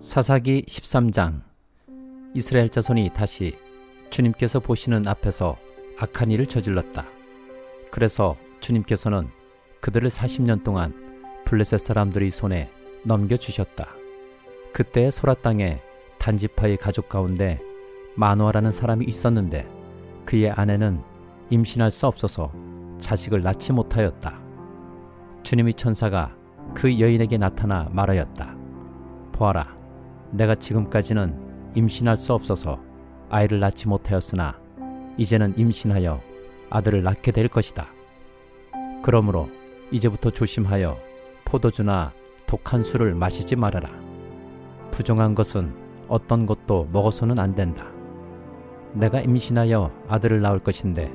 사사기 13장. 이스라엘 자손이 다시 주님께서 보시는 앞에서 악한 일을 저질렀다. 그래서 주님께서는 그들을 40년 동안 블레셋 사람들의 손에 넘겨주셨다. 그때 소라 땅에 단지파의 가족 가운데 마노아라는 사람이 있었는데 그의 아내는 임신할 수 없어서 자식을 낳지 못하였다. 주님의 천사가 그 여인에게 나타나 말하였다. 보아라, 내가 지금까지는 임신할 수 없어서 아이를 낳지 못하였으나 이제는 임신하여 아들을 낳게 될 것이다. 그러므로 이제부터 조심하여 포도주나 독한 술을 마시지 말아라. 부정한 것은 어떤 것도 먹어서는 안 된다. 내가 임신하여 아들을 낳을 것인데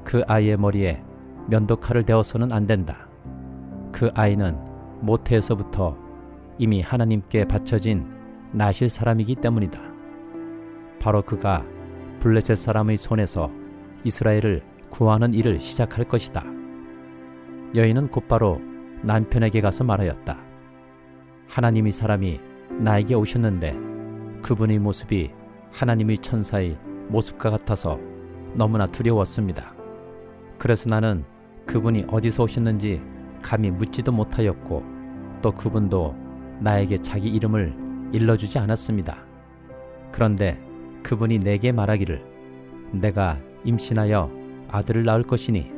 그 아이의 머리에 면도칼을 대어서는 안 된다. 그 아이는 모태에서부터 이미 하나님께 바쳐진 나실 사람이기 때문이다. 바로 그가 블레셋 사람의 손에서 이스라엘을 구하는 일을 시작할 것이다. 여인은 곧바로 남편에게 가서 말하였다. 하나님의 사람이 나에게 오셨는데 그분의 모습이 하나님의 천사의 모습과 같아서 너무나 두려웠습니다. 그래서 나는 그분이 어디서 오셨는지 감히 묻지도 못하였고 또 그분도 나에게 자기 이름을 일러주지 않았습니다. 그런데 그분이 내게 말하기를 내가 임신하여 아들을 낳을 것이니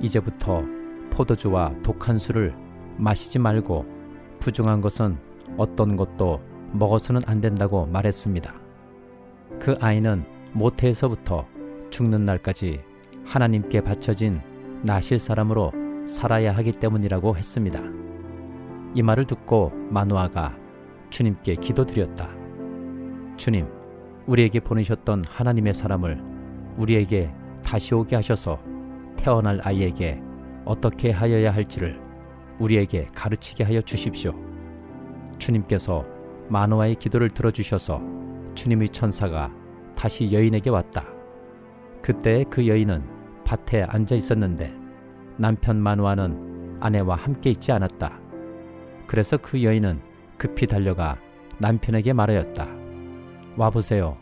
이제부터 포도주와 독한 술을 마시지 말고 부정한 것은 어떤 것도 먹어서는 안 된다고 말했습니다. 그 아이는 모태에서부터 죽는 날까지 하나님께 바쳐진 나실 사람으로 살아야 하기 때문이라고 했습니다. 이 말을 듣고 마노아가 주님께 기도드렸다. 주님, 우리에게 보내셨던 하나님의 사람을 우리에게 다시 오게 하셔서 태어날 아이에게 어떻게 하여야 할지를 우리에게 가르치게 하여 주십시오. 주님께서 마노아의 기도를 들어주셔서 주님의 천사가 다시 여인에게 왔다. 그때 그 여인은 밭에 앉아 있었는데 남편 마노아는 아내와 함께 있지 않았다. 그래서 그 여인은 급히 달려가 남편에게 말하였다. 와보세요.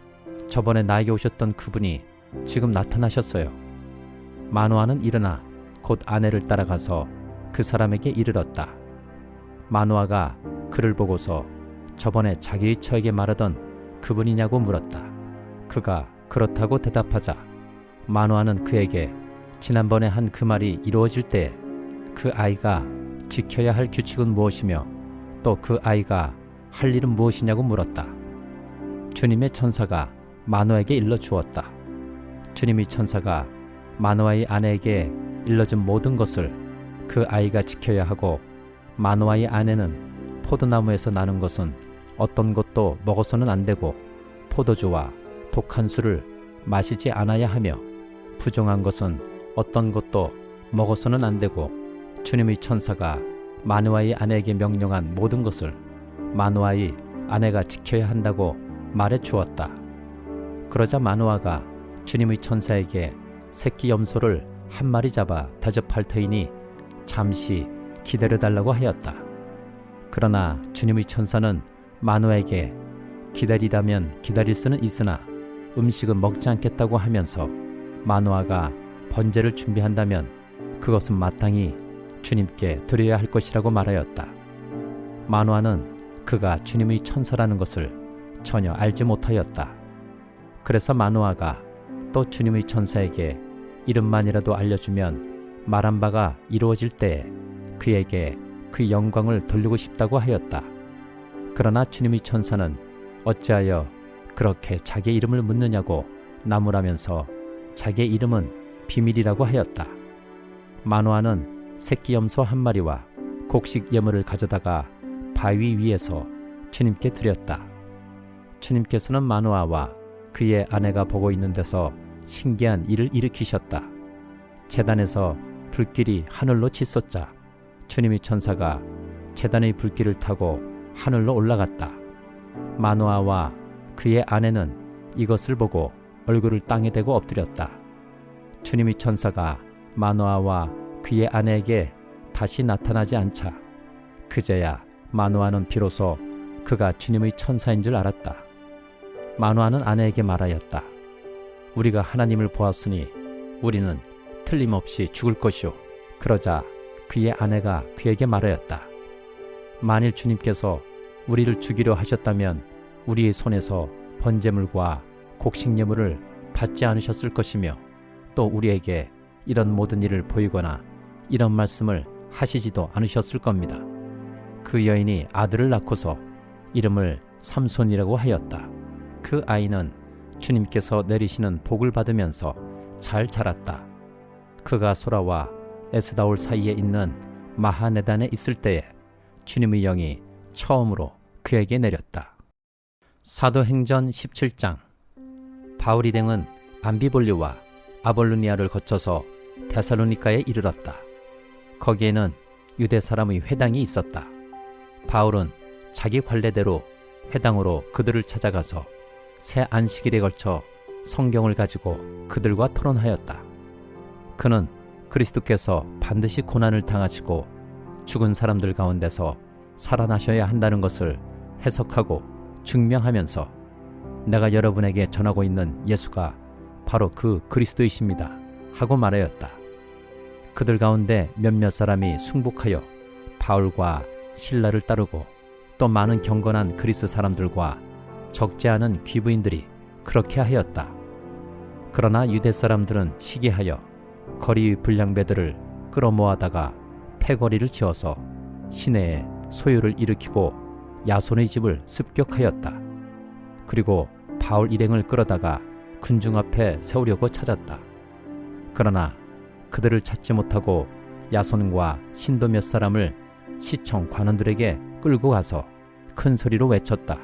저번에 나에게 오셨던 그분이 지금 나타나셨어요. 마노아는 일어나 곧 아내를 따라가서 그 사람에게 이르렀다. 마노아가 그를 보고서 저번에 자기의 처에게 말하던 그분이냐고 물었다. 그가 그렇다고 대답하자 마노아는 그에게 지난번에 한 그 말이 이루어질 때에 그 아이가 지켜야 할 규칙은 무엇이며 또 그 아이가 할 일은 무엇이냐고 물었다. 주님의 천사가 마노아에게 일러주었다. 주님의 천사가 마노아의 아내에게 일러준 모든 것을 그 아이가 지켜야 하고 마노아의 아내는 포도나무에서 나는 것은 어떤 것도 먹어서는 안 되고 포도주와 독한 술을 마시지 않아야 하며 부정한 것은 어떤 것도 먹어서는 안 되고 주님의 천사가 마노아의 아내에게 명령한 모든 것을 마노아의 아내가 지켜야 한다고 말해 주었다. 그러자 마노아가 주님의 천사에게 새끼 염소를 한 마리 잡아 대접할 터이니 잠시 기다려달라고 하였다. 그러나 주님의 천사는 마노아에게 기다리라면 기다릴 수는 있으나 음식은 먹지 않겠다고 하면서 마노아가 번제를 준비한다면 그것은 마땅히 주님께 드려야 할 것이라고 말하였다. 마노아는 그가 주님의 천사라는 것을 전혀 알지 못하였다. 그래서 마노아가 또 주님의 천사에게 이름만이라도 알려주면 말한 바가 이루어질 때에 그에게 그 영광을 돌리고 싶다고 하였다. 그러나 주님의 천사는 어찌하여 그렇게 자기의 이름을 묻느냐고 나무라면서 자기의 이름은 비밀이라고 하였다. 마노아는 새끼 염소 한 마리와 곡식 예물을 가져다가 바위 위에서 주님께 드렸다. 주님께서는 마노아와 그의 아내가 보고 있는 데서 신기한 일을 일으키셨다. 제단에서 불길이 하늘로 치솟자 주님의 천사가 제단의 불길을 타고 하늘로 올라갔다. 마노아와 그의 아내는 이것을 보고 얼굴을 땅에 대고 엎드렸다. 주님의 천사가 마노아와 그의 아내에게 다시 나타나지 않자 그제야 마노아는 비로소 그가 주님의 천사인 줄 알았다. 마노아는 아내에게 말하였다. 우리가 하나님을 보았으니 우리는 틀림없이 죽을 것이오. 그러자 그의 아내가 그에게 말하였다. 만일 주님께서 우리를 죽이려 하셨다면 우리의 손에서 번제물과 곡식예물을 받지 않으셨을 것이며 또 우리에게 이런 모든 일을 보이거나 이런 말씀을 하시지도 않으셨을 겁니다. 그 여인이 아들을 낳고서 이름을 삼손이라고 하였다. 그 아이는 주님께서 내리시는 복을 받으면서 잘 자랐다. 그가 소라와 에스다올 사이에 있는 마하네단에 있을 때에 주님의 영이 처음으로 그에게 내렸다. 사도행전 17장. 바울 일행은 암비볼리와 아볼루니아를 거쳐서 데살로니가에 이르렀다. 거기에는 유대 사람의 회당이 있었다. 바울은 자기 관례대로 회당으로 그들을 찾아가서 새 안식일에 걸쳐 성경을 가지고 그들과 토론하였다. 그는 그리스도께서 반드시 고난을 당하시고 죽은 사람들 가운데서 살아나셔야 한다는 것을 해석하고 증명하면서 내가 여러분에게 전하고 있는 예수가 바로 그 그리스도이십니다 하고 말하였다. 그들 가운데 몇몇 사람이 순복하여 바울과 실라를 따르고 또 많은 경건한 그리스 사람들과 적지 않은 귀부인들이 그렇게 하였다. 그러나 유대 사람들은 시기하여 거리의 불량배들을 끌어모아다가 패거리를 지어서 시내에 소요를 일으키고 야손의 집을 습격하였다. 그리고 바울 일행을 끌어다가 군중 앞에 세우려고 찾았다. 그러나 그들을 찾지 못하고 야손과 신도 몇 사람을 시청 관원들에게 끌고 가서 큰 소리로 외쳤다.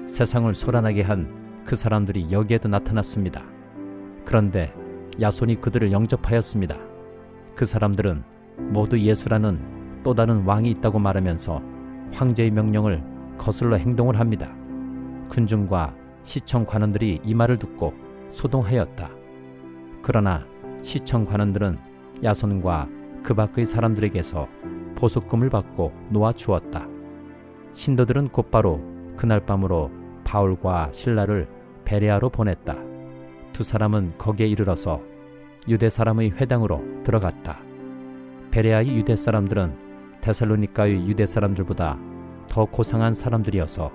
세상을 소란하게 한 그 사람들이 여기에도 나타났습니다. 그런데 야손이 그들을 영접하였습니다. 그 사람들은 모두 예수라는 또 다른 왕이 있다고 말하면서 황제의 명령을 거슬러 행동을 합니다. 군중과 시청 관원들이 이 말을 듣고 소동하였다. 그러나 시청 관원들은 야손과 그 밖의 사람들에게서 보석금을 받고 놓아주었다. 신도들은 곧바로 그날 밤으로 바울과 실라를 베레아로 보냈다. 두 사람은 거기에 이르러서 유대 사람의 회당으로 들어갔다. 베레아의 유대 사람들은 데살로니가의 유대 사람들보다 더 고상한 사람들이어서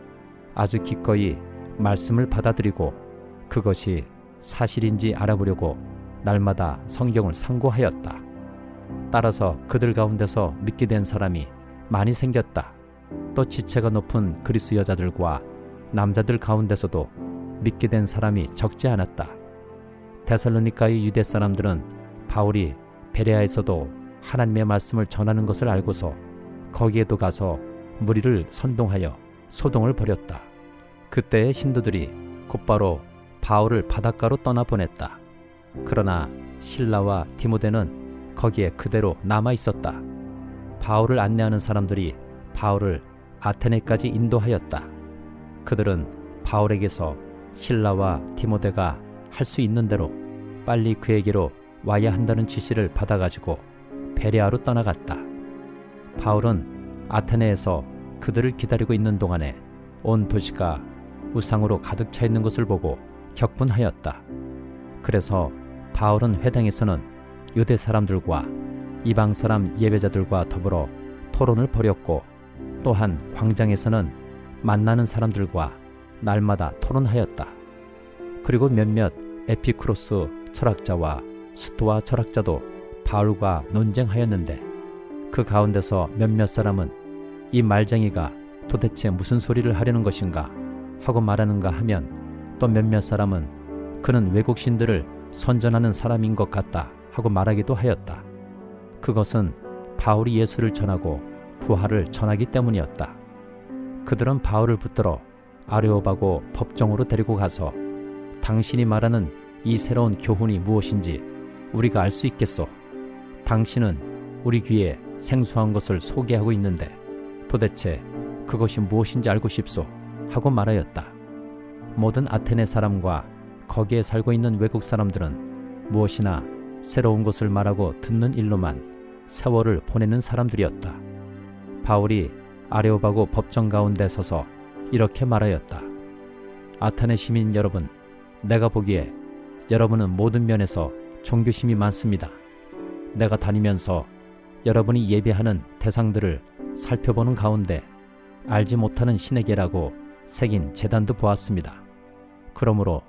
아주 기꺼이 말씀을 받아들이고 그것이 사실인지 알아보려고 날마다 성경을 상고하였다. 따라서 그들 가운데서 믿게 된 사람이 많이 생겼다. 또 지체가 높은 그리스 여자들과 남자들 가운데서도 믿게 된 사람이 적지 않았다. 데살로니가의 유대 사람들은 바울이 베레아에서도 하나님의 말씀을 전하는 것을 알고서 거기에도 가서 무리를 선동하여 소동을 벌였다. 그때의 신도들이 곧바로 바울을 바닷가로 떠나보냈다. 그러나 실라와 디모데는 거기에 그대로 남아 있었다. 바울을 안내하는 사람들이 바울을 아테네까지 인도하였다. 그들은 바울에게서 실라와 디모데가 할 수 있는 대로 빨리 그에게로 와야 한다는 지시를 받아가지고 베레아로 떠나갔다. 바울은 아테네에서 그들을 기다리고 있는 동안에 온 도시가 우상으로 가득 차 있는 것을 보고 격분하였다. 그래서 바울은 회당에서는 유대 사람들과 이방 사람 예배자들과 더불어 토론을 벌였고 또한 광장에서는 만나는 사람들과 날마다 토론하였다. 그리고 몇몇 에피쿠로스 철학자와 스토아 철학자도 바울과 논쟁하였는데 그 가운데서 몇몇 사람은 이 말쟁이가 도대체 무슨 소리를 하려는 것인가 하고 말하는가 하면 또 몇몇 사람은 그는 외국 신들을 선전하는 사람인 것 같다 하고 말하기도 하였다. 그것은 바울이 예수를 전하고 부활을 전하기 때문이었다. 그들은 바울을 붙들어 아레오바고 법정으로 데리고 가서 당신이 말하는 이 새로운 교훈이 무엇인지 우리가 알 수 있겠소. 당신은 우리 귀에 생소한 것을 소개하고 있는데 도대체 그것이 무엇인지 알고 싶소 하고 말하였다. 모든 아테네 사람과 거기에 살고 있는 외국 사람들은 무엇이나 새로운 것을 말하고 듣는 일로만 세월을 보내는 사람들이었다. 바울이 아레오바고 법정 가운데 서서 이렇게 말하였다. 아탄의 시민 여러분, 내가 보기에 여러분은 모든 면에서 종교심이 많습니다. 내가 다니면서 여러분이 예배하는 대상들을 살펴보는 가운데 알지 못하는 신에게라고 새긴 제단도 보았습니다. 그러므로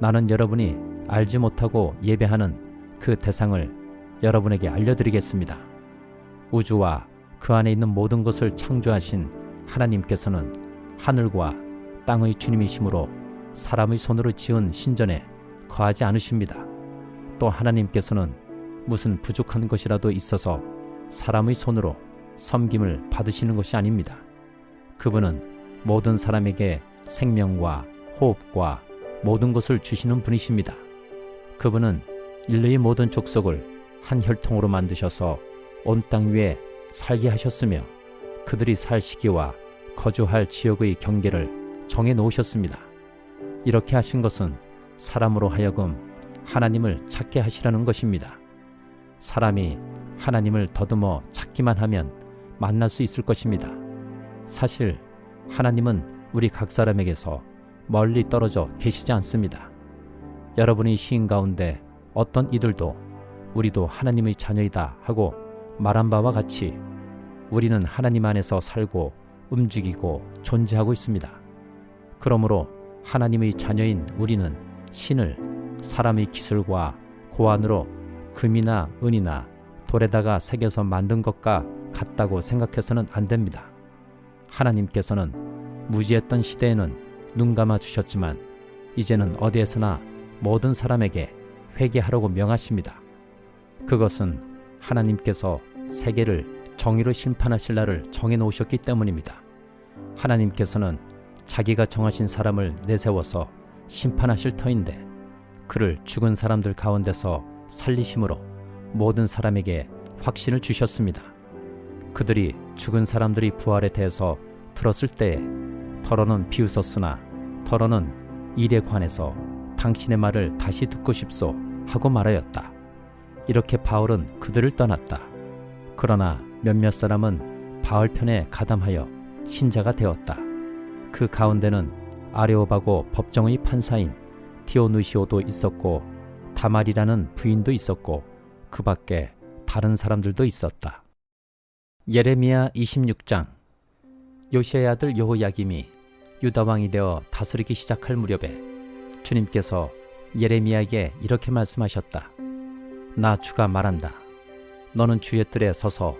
나는 여러분이 알지 못하고 예배하는 그 대상을 여러분에게 알려드리겠습니다. 우주와 그 안에 있는 모든 것을 창조하신 하나님께서는 하늘과 땅의 주님이시므로 사람의 손으로 지은 신전에 거하지 않으십니다. 또 하나님께서는 무슨 부족한 것이라도 있어서 사람의 손으로 섬김을 받으시는 것이 아닙니다. 그분은 모든 사람에게 생명과 호흡과 모든 것을 주시는 분이십니다. 그분은 인類모든 족속을 한 혈통으로 만드셔서 온 땅 위에 살게 하셨으며 그들이 살 시기와 거주할 지역의 경계를 정해 놓으셨습니다. 이렇게 하신 것은 사람으로 하여금 하나님을 찾게 하시라는 것입니다. 사람이 하나님을 더듬어 찾기만 하면 만날 수 있을 것입니다. 사실 하나님은 우리 각 사람에게서 멀리 떨어져 계시지 않습니다. 여러분이 시인 가운데 어떤 이들도 우리도 하나님의 자녀이다 하고 말한 바와 같이 우리는 하나님 안에서 살고 움직이고 존재하고 있습니다. 그러므로 하나님의 자녀인 우리는 신을 사람의 기술과 고안으로 금이나 은이나 돌에다가 새겨서 만든 것과 같다고 생각해서는 안 됩니다. 하나님께서는 무지했던 시대에는 눈 감아 주셨지만 이제는 어디에서나 모든 사람에게 회개하라고 명하십니다. 그것은 하나님께서 세계를 정의로 심판하실 날을 정해 놓으셨기 때문입니다. 하나님께서는 자기가 정하신 사람을 내세워서 심판하실 터인데 그를 죽은 사람들 가운데서 살리심으로 모든 사람에게 확신을 주셨습니다. 그들이 죽은 사람들이 부활에 대해서 들었을 때에 더러는 비웃었으나 더러는 일에 관해서 당신의 말을 다시 듣고 싶소 하고 말하였다. 이렇게 바울은 그들을 떠났다. 그러나 몇몇 사람은 바울 편에 가담하여 신자가 되었다. 그 가운데는 아레오바고 법정의 판사인 디오누시오도 있었고 다말이라는 부인도 있었고 그 밖에 다른 사람들도 있었다. 예레미야 26장. 요시아의 아들 여호야김이 유다 왕이 되어 다스리기 시작할 무렵에 주님께서 예레미야에게 이렇게 말씀하셨다. 나 주가 말한다. 너는 주의 뜰에 서서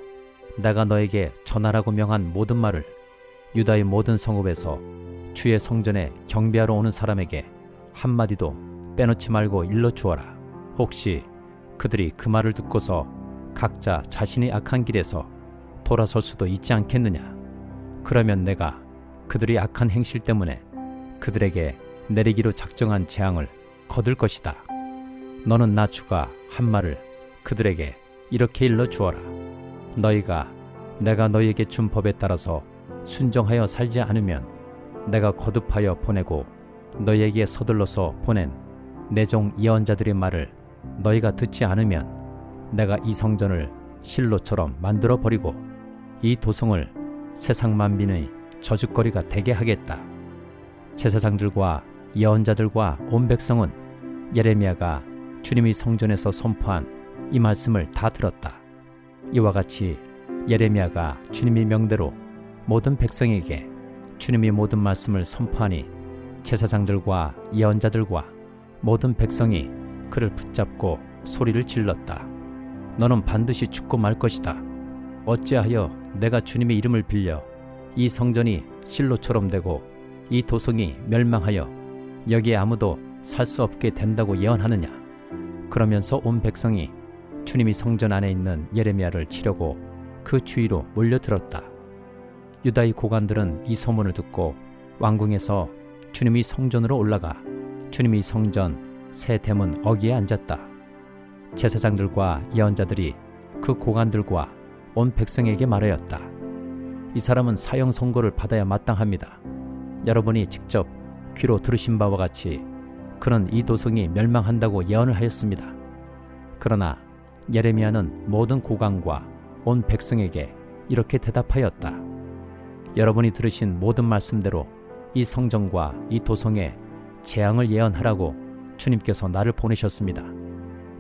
내가 너에게 전하라고 명한 모든 말을 유다의 모든 성읍에서 주의 성전에 경배하러 오는 사람에게 한마디도 빼놓지 말고 일러주어라. 혹시 그들이 그 말을 듣고서 각자 자신의 악한 길에서 돌아설 수도 있지 않겠느냐. 그러면 내가 그들이 악한 행실 때문에 그들에게 내리기로 작정한 재앙을 거둘 것이다. 너는 나 주가 한 말을 그들에게 이렇게 일러주어라. 너희가 내가 너희에게 준 법에 따라서 순종하여 살지 않으면 내가 거듭하여 보내고 너희에게 서둘러서 보낸 내 종 예언자들의 말을 너희가 듣지 않으면 내가 이 성전을 실로처럼 만들어 버리고 이 도성을 세상 만민의 저주거리가 되게 하겠다. 제사장들과 예언자들과 온 백성은 예레미야가 주님의 성전에서 선포한 이 말씀을 다 들었다. 이와 같이 예레미야가 주님의 명대로 모든 백성에게 주님의 모든 말씀을 선포하니 제사장들과 예언자들과 모든 백성이 그를 붙잡고 소리를 질렀다. 너는 반드시 죽고 말 것이다. 어찌하여 내가 주님의 이름을 빌려 이 성전이 실로처럼 되고 이 도성이 멸망하여 여기에 아무도 살 수 없게 된다고 예언하느냐. 그러면서 온 백성이 주님이 성전 안에 있는 예레미야를 치려고 그 주위로 몰려들었다. 유다의 고관들은 이 소문을 듣고 왕궁에서 주님의 성전으로 올라가 주님의 성전 새 대문 어귀에 앉았다. 제사장들과 예언자들이 그 고관들과 온 백성에게 말하였다. 이 사람은 사형 선고를 받아야 마땅합니다. 여러분이 직접 귀로 들으신 바와 같이 그는 이 도성이 멸망한다고 예언을 하였습니다. 그러나 예레미야는 모든 고관과 온 백성에게 이렇게 대답하였다. 여러분이 들으신 모든 말씀대로 이 성전과 이 도성에 재앙을 예언하라고 주님께서 나를 보내셨습니다.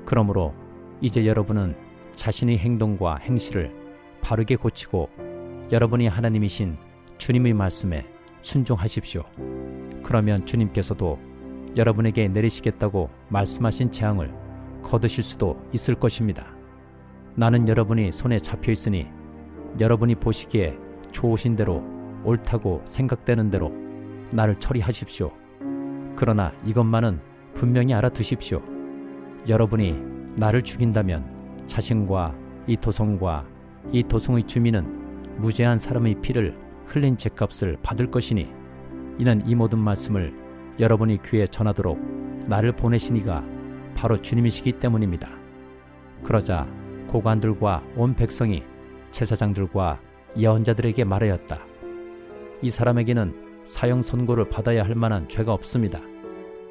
그러므로 이제 여러분은 자신의 행동과 행실을 바르게 고치고 여러분이 하나님이신 주님의 말씀에 순종하십시오. 그러면 주님께서도 여러분에게 내리시겠다고 말씀하신 재앙을 거두실 수도 있을 것입니다. 나는 여러분이 손에 잡혀 있으니 여러분이 보시기에 좋으신 대로 옳다고 생각되는 대로 나를 처리하십시오. 그러나 이것만은 분명히 알아두십시오. 여러분이 나를 죽인다면 자신과 이 도성과 이 도성의 주민은 무죄한 사람의 피를 흘린 죄값을 받을 것이니 이는 이 모든 말씀을 여러분이 귀에 전하도록 나를 보내신 이가 바로 주님이시기 때문입니다. 그러자 고관들과 온 백성이 제사장들과 예언자들에게 말하였다. 이 사람에게는 사형 선고를 받아야 할 만한 죄가 없습니다.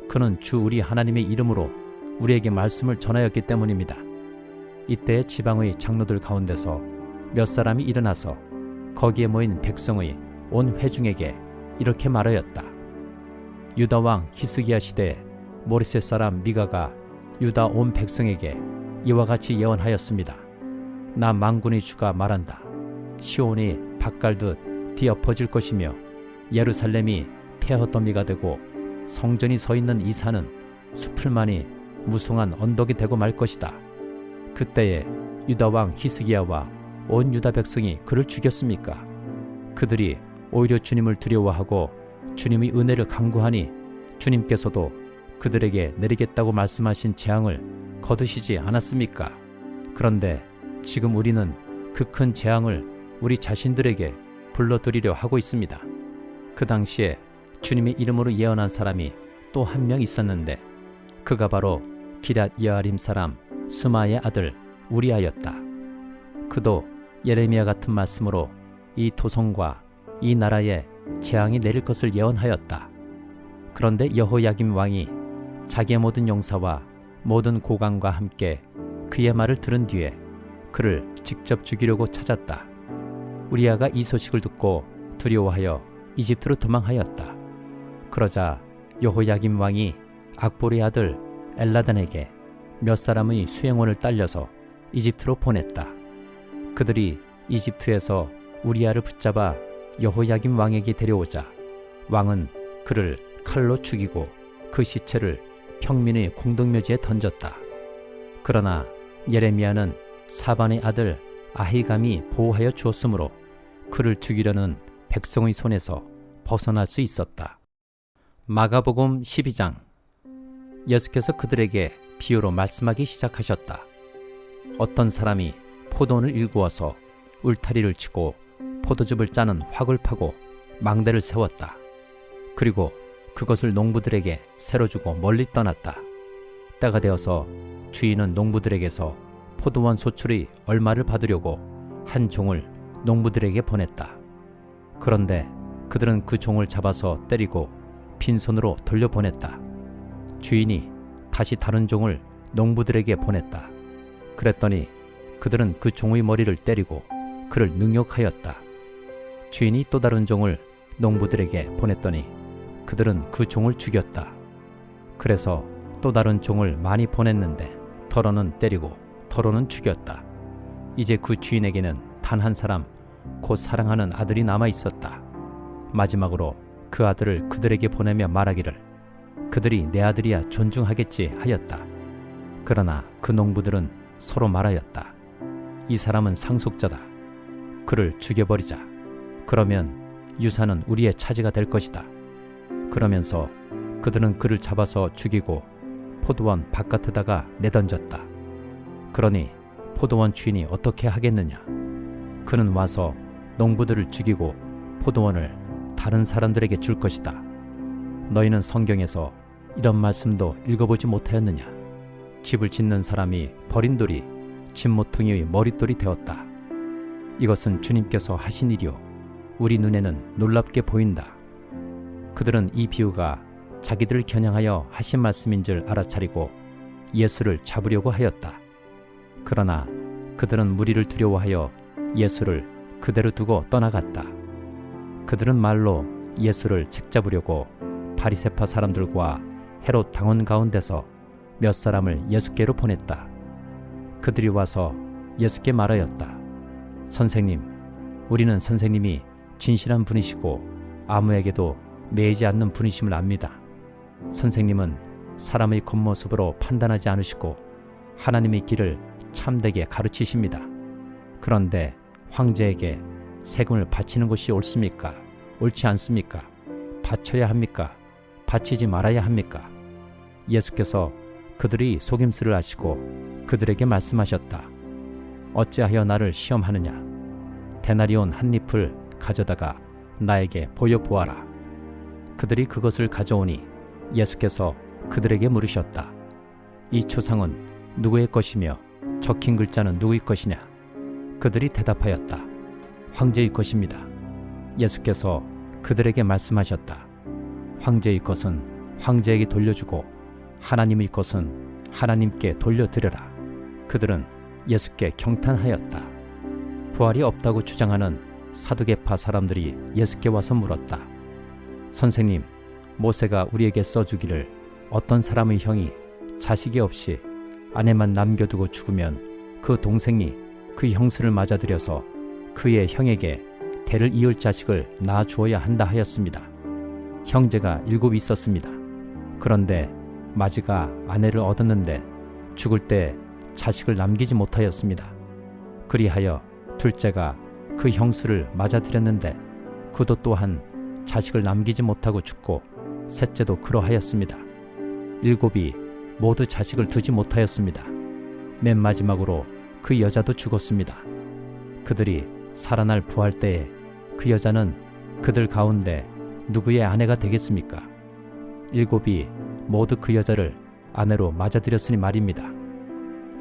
그는 주 우리 하나님의 이름으로 우리에게 말씀을 전하였기 때문입니다. 이때 지방의 장로들 가운데서 몇 사람이 일어나서 거기에 모인 백성의 온 회중에게 이렇게 말하였다. 유다 왕 히스기야 시대에 모레셋 사람 미가가 유다 온 백성에게 이와 같이 예언하였습니다. 나 만군의 주가 말한다. 시온이 밭갈듯 뒤엎어질 것이며 예루살렘이 폐허더미가 되고 성전이 서 있는 이 산은 수풀만이 무성한 언덕이 되고 말 것이다. 그때에 유다 왕 히스기야와 온 유다 백성이 그를 죽였습니까? 그들이 오히려 주님을 두려워하고 주님의 은혜를 간구하니 주님께서도 그들에게 내리겠다고 말씀하신 재앙을 거두시지 않았습니까? 그런데 지금 우리는 그 큰 재앙을 우리 자신들에게 불러들이려 하고 있습니다. 그 당시에 주님의 이름으로 예언한 사람이 또 한 명 있었는데 그가 바로 기럇 여아림 사람 수마의 아들 우리아였다. 그도 예레미야 같은 말씀으로 이 도성과 이 나라에 재앙이 내릴 것을 예언하였다. 그런데 여호야김 왕이 자기의 모든 용사와 모든 고관과 함께 그의 말을 들은 뒤에 그를 직접 죽이려고 찾았다. 우리아가 이 소식을 듣고 두려워하여 이집트로 도망하였다. 그러자 여호야김 왕이 악보르의 아들 엘라단에게 몇 사람의 수행원을 딸려서 이집트로 보냈다. 그들이 이집트에서 우리아를 붙잡아 여호야김 왕에게 데려오자 왕은 그를 칼로 죽이고 그 시체를 평민의 공동묘지에 던졌다. 그러나 예레미야는 사반의 아들 아히감이 보호하여 주었으므로 그를 죽이려는 백성의 손에서 벗어날 수 있었다. 마가복음 12장. 예수께서 그들에게 비유로 말씀하기 시작하셨다. 어떤 사람이 포도원을 일구어서 울타리를 치고 포도즙을 짜는 확을 파고 망대를 세웠다. 그리고 그것을 농부들에게 새로 주고 멀리 떠났다. 때가 되어서 주인은 농부들에게서 포도원 소출이 얼마를 받으려고 한 종을 농부들에게 보냈다. 그런데 그들은 그 종을 잡아서 때리고 빈손으로 돌려보냈다. 주인이 다시 다른 종을 농부들에게 보냈다. 그랬더니 그들은 그 종의 머리를 때리고 그를 능욕하였다. 주인이 또 다른 종을 농부들에게 보냈더니 그들은 그 종을 죽였다. 그래서 또 다른 종을 많이 보냈는데 더러는 때리고 더러는 죽였다. 이제 그 주인에게는 단 한 사람, 곧 사랑하는 아들이 남아 있었다. 마지막으로 그 아들을 그들에게 보내며 말하기를 그들이 내 아들이야 존중하겠지 하였다. 그러나 그 농부들은 서로 말하였다. 이 사람은 상속자다. 그를 죽여버리자. 그러면 유산은 우리의 차지가 될 것이다. 그러면서 그들은 그를 잡아서 죽이고 포도원 바깥에다가 내던졌다. 그러니 포도원 주인이 어떻게 하겠느냐? 그는 와서 농부들을 죽이고 포도원을 다른 사람들에게 줄 것이다. 너희는 성경에서 이런 말씀도 읽어보지 못하였느냐? 집을 짓는 사람이 버린 돌이 집모퉁이의 머릿돌이 되었다. 이것은 주님께서 하신 일이요 우리 눈에는 놀랍게 보인다. 그들은 이 비유가 자기들을 겨냥하여 하신 말씀인 줄 알아차리고 예수를 잡으려고 하였다. 그러나 그들은 무리를 두려워하여 예수를 그대로 두고 떠나갔다. 그들은 말로 예수를 책잡으려고 바리새파 사람들과 헤롯 당원 가운데서 몇 사람을 예수께로 보냈다. 그들이 와서 예수께 말하였다. 선생님, 우리는 선생님이 진실한 분이시고 아무에게도 매이지 않는 분이심을 압니다. 선생님은 사람의 겉모습으로 판단하지 않으시고 하나님의 길을 참되게 가르치십니다. 그런데 황제에게 세금을 바치는 것이 옳습니까? 옳지 않습니까? 바쳐야 합니까? 바치지 말아야 합니까? 예수께서 그들이 속임수를 아시고 그들에게 말씀하셨다. 어찌하여 나를 시험하느냐? 데나리온 한 잎을 가져다가 나에게 보여보아라. 그들이 그것을 가져오니 예수께서 그들에게 물으셨다. 이 초상은 누구의 것이며 적힌 글자는 누구의 것이냐? 그들이 대답하였다. 황제의 것입니다. 예수께서 그들에게 말씀하셨다. 황제의 것은 황제에게 돌려주고 하나님의 것은 하나님께 돌려드려라. 그들은 예수께 경탄하였다. 부활이 없다고 주장하는 사두개파 사람들이 예수께 와서 물었다. 선생님, 모세가 우리에게 써주기를 어떤 사람의 형이 자식이 없이 아내만 남겨두고 죽으면 그 동생이 그 형수를 맞아들여서 그의 형에게 대를 이을 자식을 낳아주어야 한다 하였습니다. 형제가 7 있었습니다. 그런데 마지가 아내를 얻었는데 죽을 때 자식을 남기지 못하였습니다. 그리하여 둘째가 그 형수를 맞아들였는데 그도 또한 자식을 남기지 못하고 죽고 셋째도 그러하였습니다. 7이 모두 자식을 두지 못하였습니다. 맨 마지막으로 그 여자도 죽었습니다. 그들이 살아날 부활 때에 그 여자는 그들 가운데 누구의 아내가 되겠습니까? 7이 모두 그 여자를 아내로 맞아들였으니 말입니다.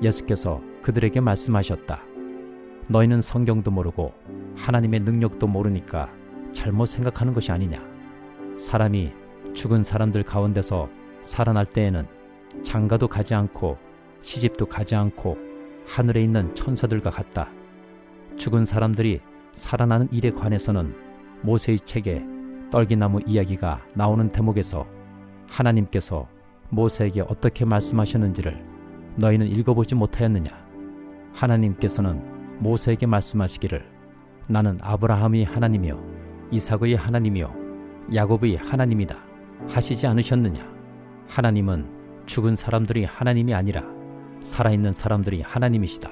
예수께서 그들에게 말씀하셨다. 너희는 성경도 모르고 하나님의 능력도 모르니까 잘못 생각하는 것이 아니냐. 사람이 죽은 사람들 가운데서 살아날 때에는 장가도 가지 않고 시집도 가지 않고 하늘에 있는 천사들과 같다. 죽은 사람들이 살아나는 일에 관해서는 모세의 책에 떨기나무 이야기가 나오는 대목에서 하나님께서 모세에게 어떻게 말씀하셨는지를 너희는 읽어보지 못하였느냐. 하나님께서는 모세에게 말씀하시기를 나는 아브라함의 하나님이요 이삭의 하나님이요 야곱의 하나님이다 하시지 않으셨느냐. 하나님은 죽은 사람들이 하나님이 아니라 살아있는 사람들이 하나님이시다.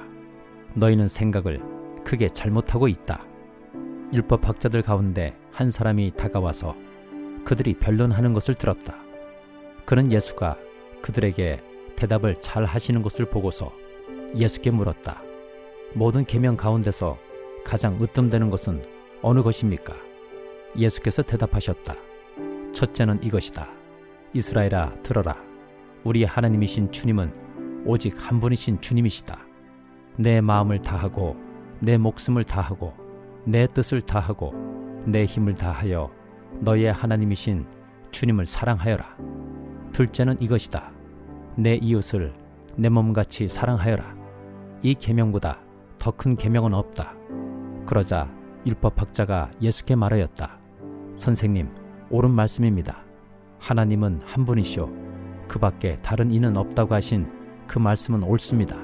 너희는 생각을 크게 잘못하고 있다. 율법학자들 가운데 한 사람이 다가와서 그들이 변론하는 것을 들었다. 그는 예수가 그들에게 대답을 잘 하시는 것을 보고서 예수께 물었다. 모든 계명 가운데서 가장 으뜸되는 것은 어느 것입니까? 예수께서 대답하셨다. 첫째는 이것이다. 이스라엘아 들어라. 우리 하나님이신 주님은 오직 한 분이신 주님이시다. 내 마음을 다하고 내 목숨을 다하고 내 뜻을 다하고 내 힘을 다하여 너의 하나님이신 주님을 사랑하여라. 둘째는 이것이다. 내 이웃을 내 몸같이 사랑하여라. 이 계명보다 더 큰 계명은 없다. 그러자 율법학자가 예수께 말하였다. 선생님, 옳은 말씀입니다. 하나님은 한 분이시오. 그 밖에 다른 이는 없다고 하신 그 말씀은 옳습니다.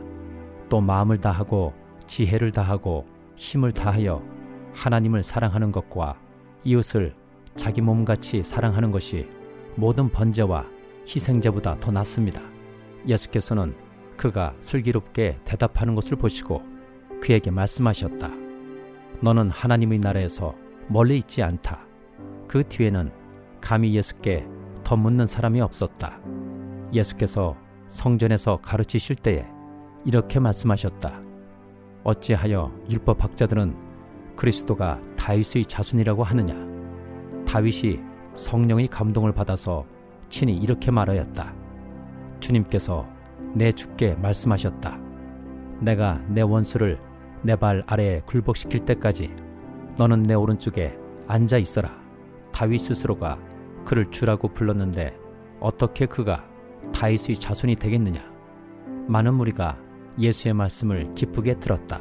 또 마음을 다하고 지혜를 다하고 힘을 다하여 하나님을 사랑하는 것과 이웃을 자기 몸같이 사랑하는 것이 모든 번제와 희생제보다 더 낫습니다. 예수께서는 그가 슬기롭게 대답하는 것을 보시고 그에게 말씀하셨다. 너는 하나님의 나라에서 멀리 있지 않다. 그 뒤에는 감히 예수께 더 묻는 사람이 없었다. 예수께서 성전에서 가르치실 때에 이렇게 말씀하셨다. 어찌하여 율법학자들은 그리스도가 다윗의 자손이라고 하느냐. 다윗이 성령의 감동을 받아서 친히 이렇게 말하였다. 주님께서 내 주께 말씀하셨다. 내가 내 원수를 내 발 아래에 굴복시킬 때까지 너는 내 오른쪽에 앉아 있어라. 다윗 스스로가 그를 주라고 불렀는데 어떻게 그가 다윗의 자손이 되겠느냐. 많은 무리가 예수의 말씀을 기쁘게 들었다.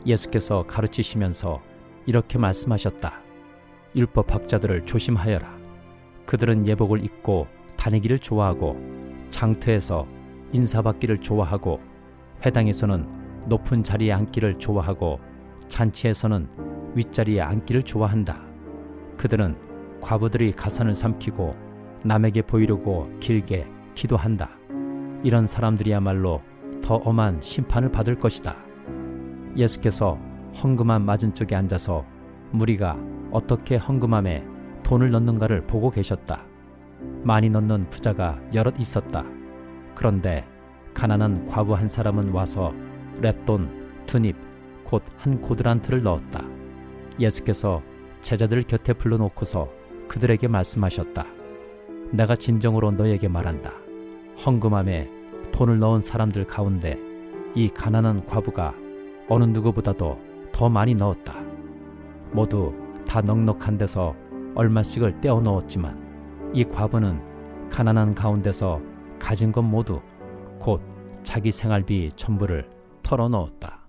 예수께서 가르치시면서 이렇게 말씀하셨다. 율법학자들을 조심하여라. 그들은 예복을 입고 다니기를 좋아하고 장터에서 인사받기를 좋아하고 회당에서는 높은 자리에 앉기를 좋아하고 잔치에서는 윗자리에 앉기를 좋아한다. 그들은 과부들이 가산을 삼키고 남에게 보이려고 길게 기도한다. 이런 사람들이야말로 더 엄한 심판을 받을 것이다. 예수께서 헌금함 맞은쪽에 앉아서 무리가 어떻게 헌금함에 돈을 넣는가를 보고 계셨다. 많이 넣는 부자가 여럿 있었다. 그런데 가난한 과부 한 사람은 와서 랩돈 2닙 곧 한 고드란트를 넣었다. 예수께서 제자들 곁에 불러놓고서 그들에게 말씀하셨다. 내가 진정으로 너에게 말한다. 헌금함에 돈을 넣은 사람들 가운데 이 가난한 과부가 어느 누구보다도 더 많이 넣었다. 모두 다 넉넉한 데서 얼마씩을 떼어 넣었지만 이 과부는 가난한 가운데서 가진 것 모두 곧 자기 생활비 전부를 털어 넣었다.